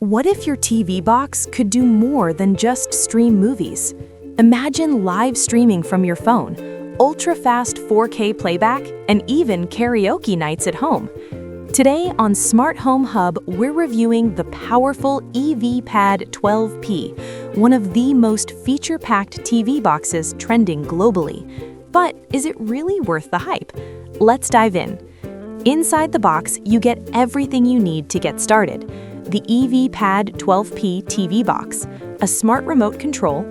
What if your TV box could do more than just stream movies? Imagine live streaming from your phone, ultra-fast 4K playback, and even karaoke nights at home. Today on Smart Home Hub, we're reviewing the powerful EVPAD 12P, one of the most feature-packed TV boxes trending globally. But is it really worth the hype? Let's dive in. Inside the box, you get everything you need to get started. The EVPAD 12P TV box, a smart remote control,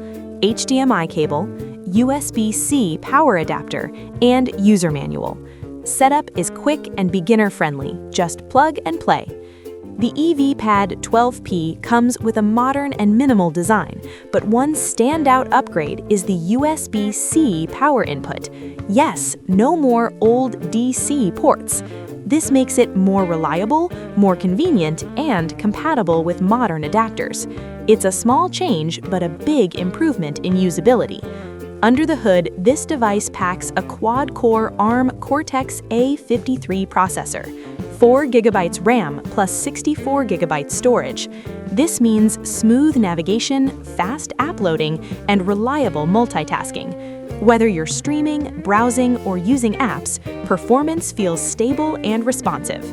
HDMI cable, USB-C power adapter, and user manual. Setup is quick and beginner-friendly, just plug and play. The EVPAD 12P comes with a modern and minimal design, but one standout upgrade is the USB-C power input. Yes, no more old DC ports. This makes it more reliable, more convenient, and compatible with modern adapters. It's a small change, but a big improvement in usability. Under the hood, this device packs a quad-core ARM Cortex-A53 processor, 4 GB RAM plus 64 GB storage. This means smooth navigation, fast app loading, and reliable multitasking. Whether you're streaming, browsing, or using apps, performance feels stable and responsive.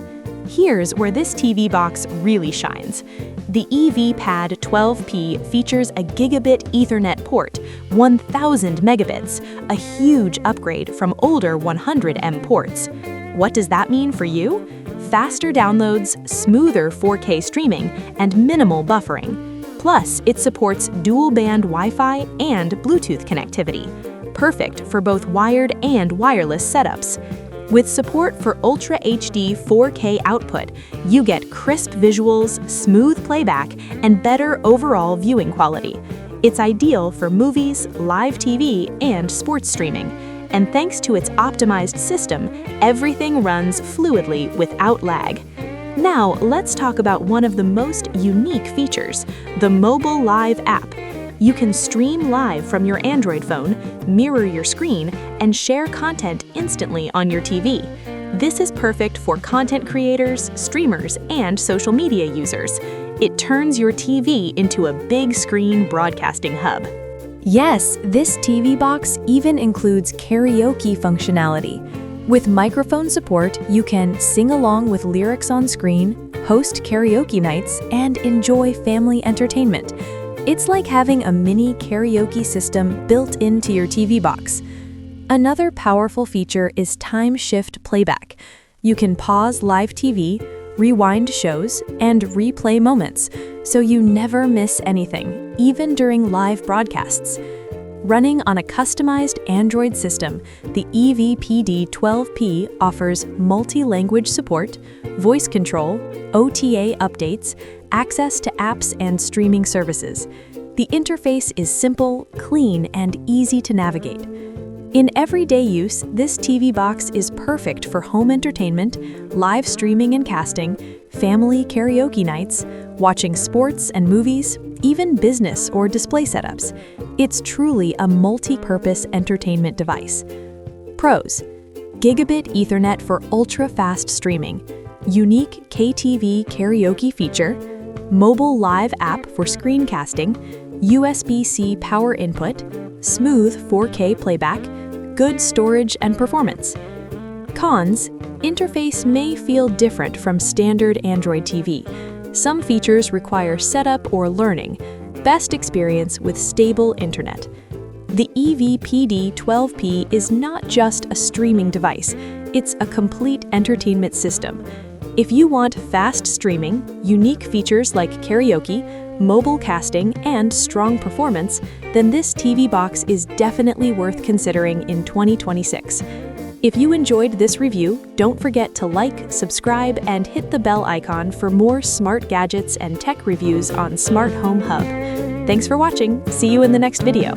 Here's where this TV box really shines. The EVPAD 12P features a Gigabit Ethernet port, 1000 megabits, a huge upgrade from older 100M ports. What does that mean for you? Faster downloads, smoother 4K streaming, and minimal buffering. Plus, it supports dual-band Wi-Fi and Bluetooth connectivity. Perfect for both wired and wireless setups. With support for Ultra HD 4K output, you get crisp visuals, smooth playback, and better overall viewing quality. It's ideal for movies, live TV, and sports streaming. And thanks to its optimized system, everything runs fluidly without lag. Now, let's talk about one of the most unique features, the Mobile Live app. You can stream live from your Android phone, mirror your screen, and share content instantly on your TV. This is perfect for content creators, streamers, and social media users. It turns your TV into a big screen broadcasting hub. Yes, this TV box even includes karaoke functionality. With microphone support, you can sing along with lyrics on screen, host karaoke nights, and enjoy family entertainment. It's like having a mini karaoke system built into your TV box. Another powerful feature is time shift playback. You can pause live TV, rewind shows, and replay moments, so you never miss anything, even during live broadcasts. Running on a customized Android system, the EVPAD 12P offers multi-language support, voice control, OTA updates, access to apps and streaming services. The interface is simple, clean, and easy to navigate. In everyday use, this TV box is perfect for home entertainment, live streaming and casting, family karaoke nights, watching sports and movies, even business or display setups. It's truly a multi-purpose entertainment device. Pros: Gigabit Ethernet for ultra-fast streaming, unique KTV Karaoke feature, Mobile Live app for screencasting, USB-C power input, smooth 4K playback, good storage and performance. Cons: interface may feel different from standard Android TV. Some features require setup or learning. Best experience with stable internet. The EVPAD 12P is not just a streaming device, it's a complete entertainment system. If you want fast streaming, unique features like karaoke, mobile casting, and strong performance, then this TV box is definitely worth considering in 2026. If you enjoyed this review, don't forget to like, subscribe, and hit the bell icon for more smart gadgets and tech reviews on Smart Home Hub. Thanks for watching. See you in the next video.